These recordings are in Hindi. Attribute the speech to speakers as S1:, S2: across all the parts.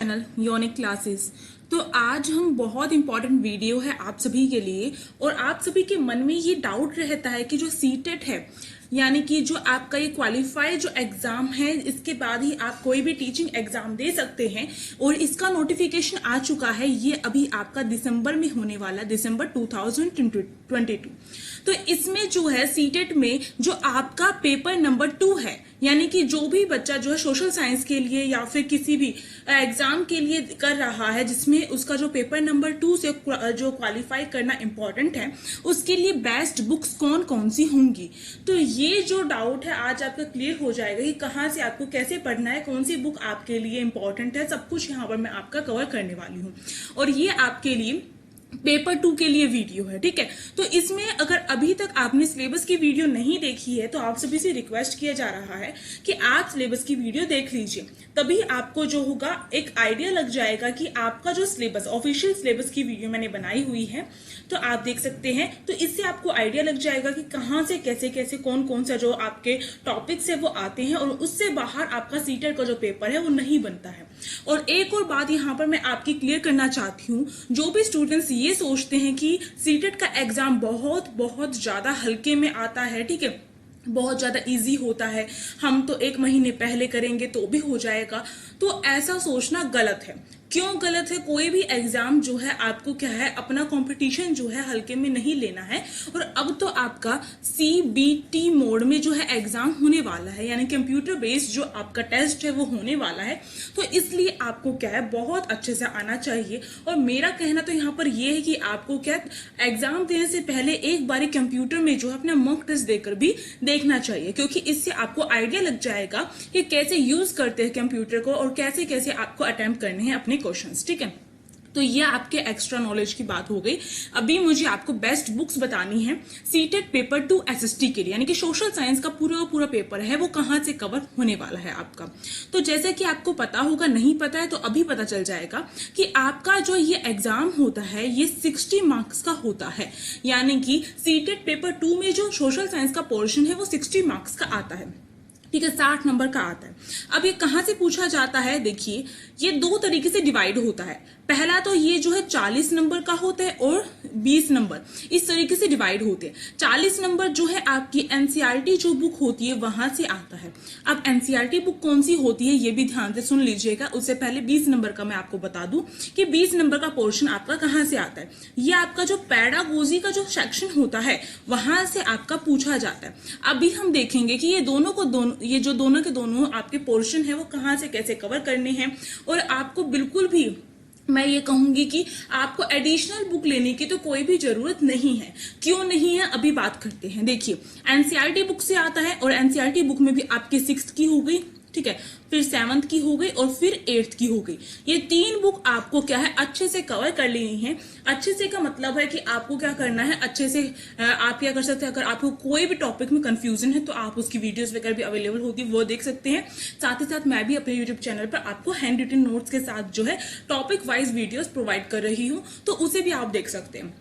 S1: Channel unique classes. तो आज हम बहुत इंपॉर्टेंट वीडियो है आप सभी के लिए। और आप सभी के मन में ये डाउट रहता है कि जो सीटेट है यानी कि जो आपका ये क्वालिफाई जो एग्जाम है इसके बाद ही आप कोई भी टीचिंग एग्जाम दे सकते हैं और इसका नोटिफिकेशन आ चुका है। ये अभी आपका दिसंबर में होने वाला, दिसंबर 2022। तो इसमें जो है सीटेट में जो आपका पेपर नंबर 2 है, यानी कि जो भी बच्चा जो है सोशल साइंस के लिए या फिर किसी भी एग्जाम के लिए कर रहा है जिसमें उसका जो पेपर नंबर 2 से जो क्वालिफाई करना इंपॉर्टेंट है, उसके लिए बेस्ट बुक्स कौन कौन सी होंगी। तो ये जो डाउट है आज आपका क्लियर हो जाएगा कि कहाँ से आपको कैसे पढ़ना है, कौन सी बुक आपके लिए इंपॉर्टेंट है, सब कुछ यहाँ पर मैं आपका कवर करने वाली हूँ। और ये आपके लिए पेपर 2 के लिए वीडियो है, ठीक है। तो इसमें अगर अभी तक आपने सिलेबस की वीडियो नहीं देखी है तो आप सभी से रिक्वेस्ट किया जा रहा है कि आप सिलेबस की वीडियो देख लीजिए, तभी आपको जो होगा एक आइडिया लग जाएगा कि आपका जो सिलेबस, ऑफिशियल सिलेबस की वीडियो मैंने बनाई हुई है तो आप देख सकते हैं। तो इससे आपको आइडिया लग जाएगा कि कहाँ से कैसे कैसे कौन कौन सा जो आपके टॉपिक्स है वो आते हैं और उससे बाहर आपका सीटेट का जो पेपर है वो नहीं बनता है। और एक और बात यहाँ पर मैं आपकी क्लियर करना चाहती हूँ, जो भी स्टूडेंट्स ये सोचते हैं कि सीटेट का एग्जाम बहुत बहुत ज्यादा हल्के में आता है, ठीक है, बहुत ज्यादा इजी होता है, हम तो एक महीने पहले करेंगे तो भी हो जाएगा, तो ऐसा सोचना गलत है। क्यों गलत है? कोई भी एग्जाम जो है आपको क्या है, अपना कंपटीशन जो है हल्के में नहीं लेना है। और अब तो आपका सीबीटी मोड में जो है एग्जाम होने वाला है, यानी कंप्यूटर बेस्ड जो आपका टेस्ट है वो होने वाला है। तो इसलिए आपको क्या है, बहुत अच्छे से आना चाहिए। और मेरा कहना तो यहाँ पर ये है कि आपको क्या, एग्जाम देने से पहले एक बारी कंप्यूटर में जो है अपना मॉक टेस्ट देकर भी देखना चाहिए, क्योंकि इससे आपको आइडिया लग जाएगा कि कैसे यूज करते हैं कंप्यूटर को और कैसे कैसे आपको अटेम्प्ट करने हैं अपने क्वेश्चंस, ठीक है। तो ये आपके एक्स्ट्रा नॉलेज की बात हो गई। अभी मुझे आपको बेस्ट बुक्स बतानी है सीटेट पेपर 2 एसएसटी के लिए, यानी कि सोशल साइंस का पूरा पेपर है वो कहाँ से कवर होने वाला है आपका। तो जैसे कि आपको पता होगा, नहीं पता है तो अभी पता चल जाएगा कि आपका जो ये एग्जाम होता है ये 60 मार्क्स का होता है, यानी कि सीटेट पेपर 2 में जो सोशल साइंस का पोर्शन है वो 60 मार्क्स का आता है, ठीक है, 60 नंबर का आता है। अब ये कहां से पूछा जाता है, देखिए ये दो तरीके से डिवाइड होता है। पहला तो ये जो है 40 नंबर का होता है और 20 नंबर, इस तरीके से डिवाइड होते हैं। 40 नंबर जो है आपकी एनसीईआरटी जो बुक होती है वहां से आता है। अब एनसीईआरटी बुक कौन सी होती है ये भी ध्यान से सुन लीजिएगा। उससे पहले 20 नंबर का मैं आपको बता दूं कि 20 नंबर का पोर्शन आपका कहां से आता है। ये आपका जो पैडागोजी का जो सेक्शन होता है वहां से आपका पूछा जाता है। अभी हम देखेंगे कि ये जो दोनों के दोनों आपके पोर्शन है वो कहां से कैसे कवर करने हैं। और आपको बिल्कुल भी मैं ये कहूंगी कि आपको एडिशनल बुक लेने की तो कोई भी जरूरत नहीं है। क्यों नहीं है, अभी बात करते हैं। देखिए एनसीईआरटी बुक से आता है और एनसीईआरटी बुक में भी आपकी 6th की हो गई, ठीक है, फिर 7th की हो गई और फिर 8th की हो गई। ये 3 बुक आपको क्या है अच्छे से कवर कर लेनी है। अच्छे से का मतलब है कि आपको क्या करना है, अच्छे से आप क्या कर सकते हैं, अगर आपको कोई भी टॉपिक में कंफ्यूजन है तो आप उसकी वीडियोस वगैरह भी अवेलेबल होती है, वो देख सकते हैं। साथ ही साथ मैं भी अपने यूट्यूब चैनल पर आपको हैंड रिटन नोट्स के साथ जो है टॉपिक वाइज वीडियोस प्रोवाइड कर रही हूँ, तो उसे भी आप देख सकते हैं।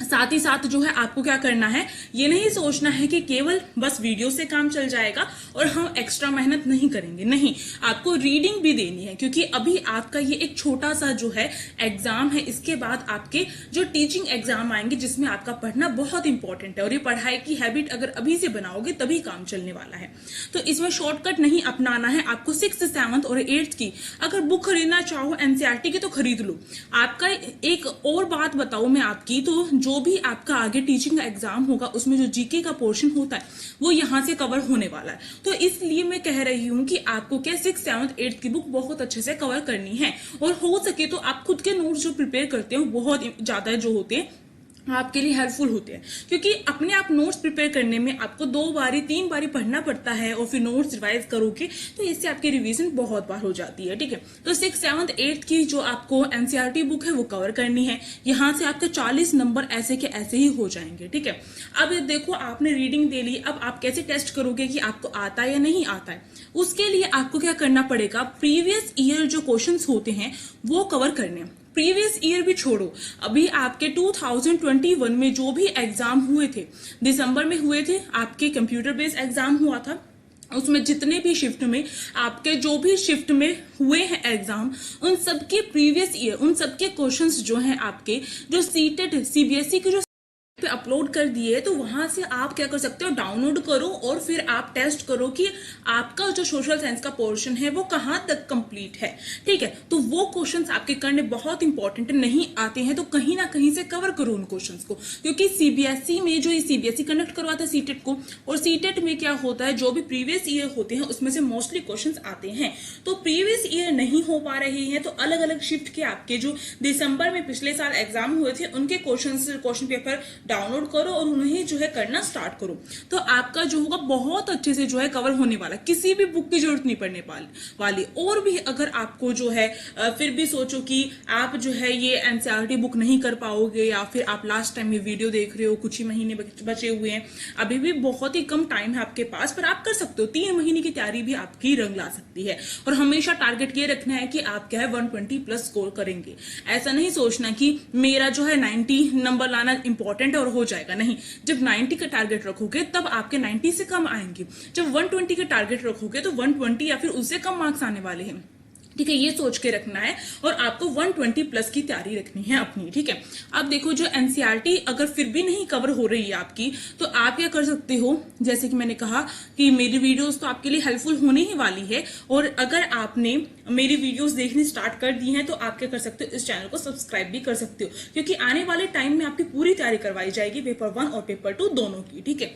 S1: साथ ही साथ जो है आपको क्या करना है, ये नहीं सोचना है कि केवल बस वीडियो से काम चल जाएगा और हम एक्स्ट्रा मेहनत नहीं करेंगे, नहीं, आपको रीडिंग भी देनी है। क्योंकि अभी आपका ये एक छोटा सा जो है एग्जाम है, इसके बाद आपके जो टीचिंग एग्जाम आएंगे जिसमें आपका पढ़ना बहुत इंपॉर्टेंट है। और ये पढ़ाई की हैबिट अगर अभी से बनाओगे तभी काम चलने वाला है। तो इसमें शॉर्टकट नहीं अपनाना है आपको। 6th, 7th और 8th की अगर बुक खरीदना चाहो एनसीईआरटी की तो खरीद लो। आपका एक और बात बताऊं मैं आपकी, तो जो भी आपका आगे टीचिंग का एग्जाम होगा उसमें जो जीके का पोर्शन होता है वो यहां से कवर होने वाला है। तो इसलिए मैं कह रही हूं कि आपको क्या 6th, 7th, 8th की बुक बहुत अच्छे से कवर करनी है। और हो सके तो आप खुद के नोट्स जो प्रिपेयर करते हो बहुत ज्यादा जो होते हैं आपके लिए हेल्पफुल होते हैं, क्योंकि अपने आप नोट्स प्रिपेयर करने में आपको 2 बारी 3 बारी पढ़ना पड़ता है और फिर नोट्स रिवाइज करोगे तो इससे आपकी रिवीजन बहुत बार हो जाती है, ठीक है। तो 6th, 7th, 8th की जो आपको एनसीईआरटी बुक है वो कवर करनी है। यहां से आपके 40 नंबर ऐसे के ऐसे ही हो जाएंगे, ठीक है। अब देखो आपने रीडिंग दे ली, अब आप कैसे टेस्ट करोगे कि आपको आता है या नहीं आता है। उसके लिए आपको क्या करना पड़ेगा, प्रीवियस ईयर जो क्वेश्चंस होते हैं वो कवर करने। प्रीवियस ईयर भी छोड़ो, अभी आपके 2021 में जो भी एग्जाम हुए थे, दिसंबर में हुए थे, आपके कंप्यूटर बेस्ड एग्जाम हुआ था उसमें जितने भी शिफ्ट में आपके जो भी शिफ्ट में हुए हैं एग्जाम, उन सबके प्रीवियस ईयर, उन सबके क्वेश्चंस जो हैं आपके जो सीटेट सीबीएसई के जो पे अपलोड कर दिए, तो वहां से आप क्या कर सकते हो, डाउनलोड करो और फिर आप टेस्ट करो कि आपका जो सोशल साइंस का पोर्शन है वो कहां तक कंप्लीट है। ठीक है, तो वो क्वेश्चंस आपके करने बहुत इंपॉर्टेंट नहीं आते हैं, तो कहीं ना कहीं से कवर करो उन क्वेश्चंस को, क्योंकि सीबीएसई में जो सीबीएसई कंडक्ट करवाता है सीटेट को, और सीटेट में क्या होता है, जो भी प्रीवियस ईयर होते हैं उसमें से मोस्टली क्वेश्चंस आते हैं। तो प्रीवियस ईयर नहीं हो पा रहे हैं तो अलग अलग शिफ्ट के आपके जो दिसंबर में पिछले साल एग्जाम हुए थे उनके क्वेश्चन पेपर डाउनलोड करो और उन्हें जो है करना स्टार्ट करो, तो आपका जो होगा बहुत अच्छे से जो है कवर होने वाला, किसी भी बुक की जरूरत नहीं पड़ने वाली। और भी अगर आपको जो है फिर भी सोचो कि आप जो है ये एनसीईआरटी बुक नहीं कर पाओगे, या फिर आप लास्ट टाइम ये वीडियो देख रहे हो, कुछ ही महीने बचे हुए हैं, अभी भी बहुत ही कम टाइम है आपके पास, पर आप कर सकते हो। 3 महीने की तैयारी भी आपकी रंग ला सकती है, और हमेशा टारगेट ये रखना है कि आप क्या है 120+ स्कोर करेंगे। ऐसा नहीं सोचना कि मेरा जो है 90 नंबर लाना इंपॉर्टेंट है और हो जाएगा, नहीं। जब 90 का टारगेट रखोगे तब आपके 90 से कम आएंगे, जब 120 का टारगेट रखोगे तो 120 या फिर उससे कम मार्क्स आने वाले हैं। ठीक है, ये सोच के रखना है, और आपको 120+ की तैयारी रखनी है अपनी। ठीक है, अब देखो जो एनसीईआरटी अगर फिर भी नहीं कवर हो रही है आपकी, तो आप क्या कर सकते हो, जैसे कि मैंने कहा कि मेरी वीडियोस तो आपके लिए हेल्पफुल होने ही वाली है, और अगर आपने मेरी वीडियोस देखनी स्टार्ट कर दी हैं तो आप क्या कर सकते हो, इस चैनल को सब्सक्राइब भी कर सकते हो, क्योंकि आने वाले टाइम में आपकी पूरी तैयारी करवाई जाएगी पेपर 1 और पेपर 2 दोनों की। ठीक है,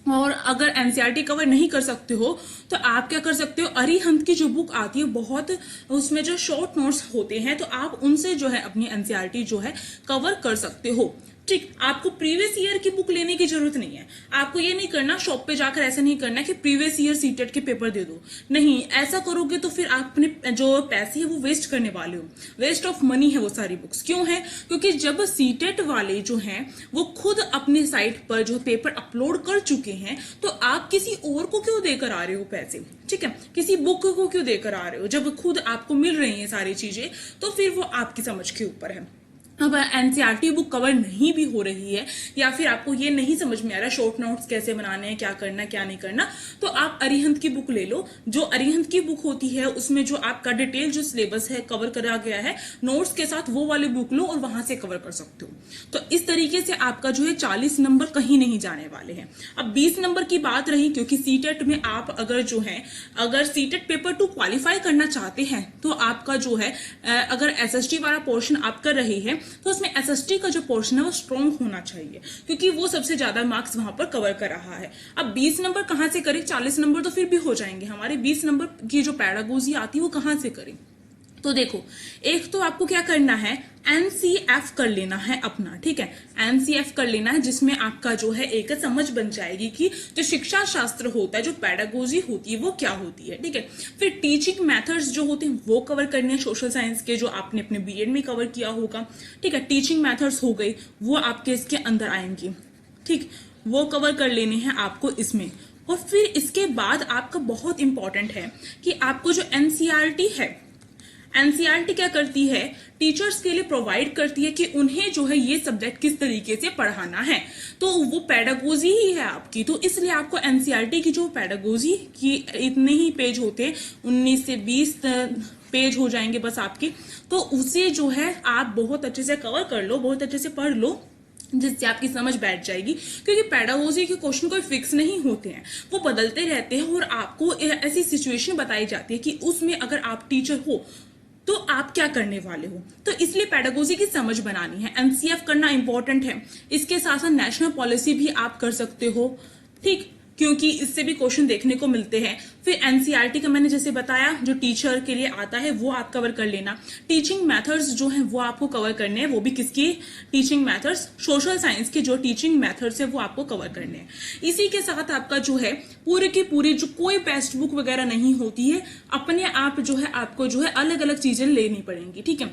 S1: और अगर एनसीईआरटी कवर नहीं कर सकते हो तो आप क्या कर सकते हो, अरिहंत की जो बुक आती है बहुत, उसमें जो शॉर्ट नोट्स होते हैं, तो आप उनसे जो है अपनी एनसीईआरटी जो है कवर कर सकते हो। ठीक, आपको प्रीवियस ईयर की बुक लेने की जरूरत नहीं है। आपको ये नहीं करना, शॉप पे जाकर ऐसा नहीं करना कि प्रीवियस ईयर सीटेट के पेपर दे दो, नहीं। ऐसा करोगे तो फिर आप अपने जो पैसे है वो वेस्ट करने वाले हो, वेस्ट ऑफ मनी है वो सारी बुक्स। क्यों है, क्योंकि जब सीटेट वाले जो हैं वो खुद अपने साइट पर जो पेपर अपलोड कर चुके हैं, तो आप किसी और को क्यों देकर आ रहे हो पैसे। ठीक है, किसी बुक को क्यों देकर आ रहे हो, जब खुद आपको मिल रही है सारी चीजें, तो फिर वो आपकी समझ के ऊपर है। अब एनसीईआरटी बुक कवर नहीं भी हो रही है, या फिर आपको ये नहीं समझ में आ रहा शॉर्ट नोट्स कैसे बनाने हैं, क्या करना क्या नहीं करना, तो आप अरिहंत की बुक ले लो। जो अरिहंत की बुक होती है उसमें जो आपका डिटेल जो सिलेबस है कवर करा गया है नोट्स के साथ, वो वाली बुक लो और वहां से कवर कर सकते हो। तो इस तरीके से आपका जो है 40 नंबर कहीं नहीं जाने वाले हैं। अब 20 नंबर की बात रही, क्योंकि सीटेट में आप अगर जो है अगर सीटेट पेपर 2 क्वालिफाई करना चाहते हैं, तो आपका जो है अगर एसएसटी वाला पोर्शन आप कर रहे हैं, तो उसमें एसएसटी का जो पोर्शन है वो स्ट्रॉन्ग होना चाहिए, क्योंकि वो सबसे ज्यादा मार्क्स वहां पर कवर कर रहा है। अब 20 नंबर कहां से करें, 40 नंबर तो फिर भी हो जाएंगे हमारे। 20 नंबर की जो पैडागोजी आती है वो कहां से करें, तो देखो, एक तो आपको क्या करना है, एनसीएफ कर लेना है अपना। ठीक है, एनसीएफ कर लेना है, जिसमें आपका जो है एक समझ बन जाएगी कि जो शिक्षा शास्त्र होता है, जो पैडागोजी होती है वो क्या होती है। ठीक है, फिर टीचिंग मेथड्स जो होते हैं वो कवर करने हैं, सोशल साइंस के जो आपने अपने बीएड में कवर किया होगा। ठीक है, टीचिंग मेथड्स हो गई, वो आपके इसके अंदर आएंगी। ठीक, वो कवर कर लेने हैं आपको इसमें। और फिर इसके बाद आपका बहुत इंपॉर्टेंट है कि आपको जो एनसीईआरटी है, एनसीईआरटी क्या करती है, टीचर्स के लिए प्रोवाइड करती है कि उन्हें जो है ये सब्जेक्ट किस तरीके से पढ़ाना है, तो वो पैडागोजी ही है आपकी। तो इसलिए आपको एनसीईआरटी की जो पैडागोजी की इतने ही पेज होते हैं, 19 से 20 पेज हो जाएंगे बस आपके, तो उसे जो है आप बहुत अच्छे से कवर कर लो, बहुत अच्छे से पढ़ लो, जिससे आपकी समझ बैठ जाएगी। क्योंकि पैडागोजी के क्वेश्चन कोई फिक्स नहीं होते हैं, वो बदलते रहते हैं, और आपको ऐसी सिचुएशन बताई जाती है कि उसमें अगर आप टीचर हो तो आप क्या करने वाले हो। तो इसलिए पैडागोजी की समझ बनानी है, एनसीएफ करना इंपॉर्टेंट है। इसके साथ साथ नेशनल पॉलिसी भी आप कर सकते हो। ठीक, क्योंकि इससे भी क्वेश्चन देखने को मिलते हैं। फिर एनसीईआरटी का मैंने जैसे बताया जो टीचर के लिए आता है वो आप कवर कर लेना। टीचिंग मेथड्स जो हैं वो आपको कवर करने हैं, वो भी किसकी, टीचिंग मेथड्स, सोशल साइंस के जो टीचिंग मेथड्स है वो आपको कवर करने हैं। इसी के साथ आपका जो है पूरी की पूरी जो कोई टेक्स्ट बुक वगैरह नहीं होती है, अपने आप जो है आपको जो है अलग अलग चीजें लेनी पड़ेंगी। ठीक है,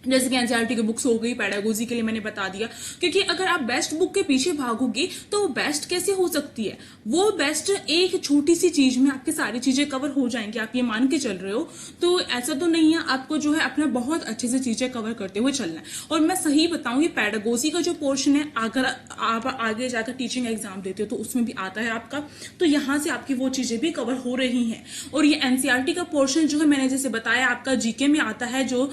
S1: जैसे कि एनसीईआरटी की बुक्स हो गई, पेडागोजी के लिए मैंने बता दिया, क्योंकि अगर आप बेस्ट बुक के पीछे भागोगे तो वो बेस्ट कैसे हो सकती है। वो बेस्ट एक छोटी सी चीज में आपकी सारी चीजें कवर हो जाएंगी, आप ये मान के चल रहे हो, तो ऐसा तो नहीं है। आपको जो है अपना बहुत अच्छे से चीजें कवर करते हुए चलना है। और मैं सही बताऊं, ये पेडागोजी का जो पोर्शन है, अगर आप आगे जाकर टीचिंग एग्जाम देते हो तो उसमें भी आता है आपका, तो यहाँ से आपकी वो चीजें भी कवर हो रही हैं। और ये एनसीईआरटी का पोर्शन जो है, मैंने जैसे बताया, आपका जीके में आता है जो,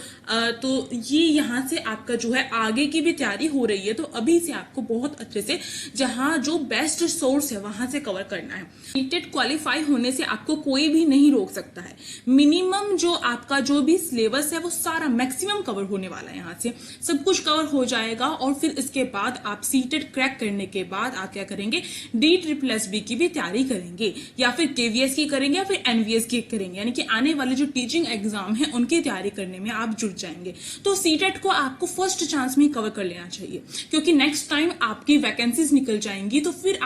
S1: तो ये यहाँ से आपका जो है आगे की भी तैयारी हो रही है। तो अभी से आपको बहुत अच्छे से जहां जो बेस्ट सोर्स है वहां से कवर करना है। सीटेट क्वालिफाई होने से आपको कोई भी नहीं रोक सकता है। मिनिमम जो आपका जो भी सिलेबस है वो सारा मैक्सिमम कवर होने वाला है, यहाँ से सब कुछ कवर हो जाएगा। और फिर इसके बाद आप सीटेट क्रैक करने के बाद आप क्या करेंगे, DSSB की भी तैयारी करेंगे, या फिर KVS की करेंगे, या फिर NVS की करेंगे, यानी कि आने वाले जो टीचिंग एग्जाम है उनकी तैयारी करने में आप जुट जाएंगे। तो सीटेट को आपको फर्स्ट चांस में कवर कर लेना चाहिए, क्योंकि नेक्स्ट टाइम आपकी वैकेंसीज निकल जाएंगी तो फिर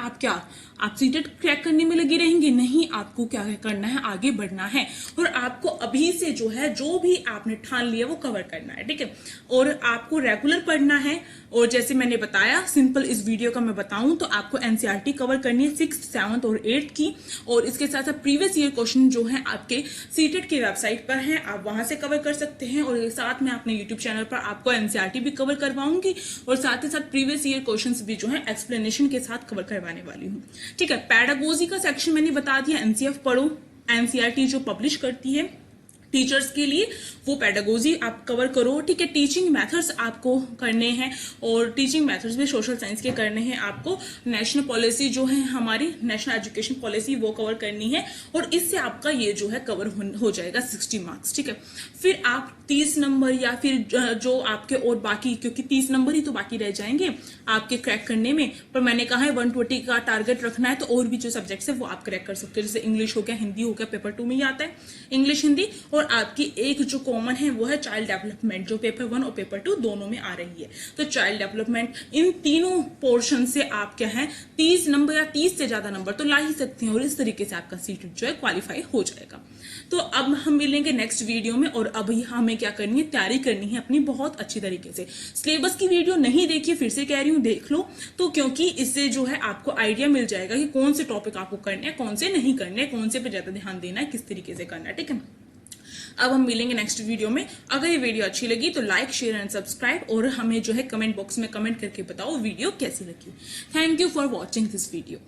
S1: आप सीटेट क्रैक करने में लगे रहेंगे? नहीं, आपको क्या करना है, आगे बढ़ना है। और आपको अभी से जो है, जो भी आपने ठान लिया वो कवर करना है, ठीक है। और आपको रेगुलर पढ़ना है। और जैसे मैंने बताया, सिंपल इस वीडियो का मैं बताऊं तो आपको एनसीईआरटी कवर करनी है 6th, 7th और 8th की। और इसके साथ साथ प्रीवियस ईयर क्वेश्चन जो है आपके सीटेट की वेबसाइट पर है, आप वहां से कवर कर सकते हैं। और साथ में अपने यूट्यूब चैनल पर आपको एनसीईआरटी भी कवर करवाऊंगी, और साथ ही साथ प्रीवियस ईयर क्वेश्चंस भी जो है एक्सप्लेनेशन के साथ कवर करवाने वाली हूँ, ठीक है। पेडागोजी का सेक्शन मैंने बता दिया, एनसीएफ पढ़ो, एनसीईआरटी जो पब्लिश करती है टीचर्स के लिए, वो पेडागोजी आप कवर करो, ठीक है। टीचिंग मेथड्स आपको करने हैं, और टीचिंग मेथड्स भी सोशल साइंस के करने हैं आपको। नेशनल पॉलिसी जो है हमारी, नेशनल एजुकेशन पॉलिसी, वो कवर करनी है। और इससे आपका ये जो है कवर हो जाएगा 60 मार्क्स, ठीक है। फिर आप 30 नंबर या फिर जो आपके और बाकी, क्योंकि 30 नंबर ही तो बाकी रह जाएंगे आपके क्रैक करने में, पर मैंने कहा है 120 का टारगेट रखना है। तो और भी जो सब्जेक्ट्स है वो आप क्रैक कर सकते हो, जैसे इंग्लिश हो गया, हिंदी हो गया, पेपर 2 में ही आता है इंग्लिश हिंदी। और आपकी एक जो कॉमन है वो है चाइल्ड डेवलपमेंट, जो पेपर 1 और पेपर 2 दोनों में आ रही है। तो चाइल्ड डेवलपमेंट, इन तीनों पोर्शन से आप क्या है 30 नंबर या 30 से ज्यादा नंबर तो ला ही सकते हैं, और इस तरीके से आपका सीट जो है क्वालिफाई हो जाएगा। तो अब हम मिलेंगे नेक्स्ट वीडियो में, और अभी हमें क्या करनी है, तैयारी करनी है अपनी बहुत अच्छी तरीके से। सिलेबस की वीडियो नहीं देखी, फिर से कह रही हूँ देख लो, तो क्योंकि इससे जो है आपको आइडिया मिल जाएगा कि कौन से टॉपिक आपको करने हैं, कौन से नहीं करने, कौन से पे ज्यादा ध्यान देना है, किस तरीके से करना है, ठीक है। अब हम मिलेंगे नेक्स्ट वीडियो में। अगर ये वीडियो अच्छी लगी तो लाइक, शेयर एंड सब्सक्राइब, और हमें जो है कमेंट बॉक्स में कमेंट करके बताओ वीडियो कैसी लगी। Thank you for watching this video.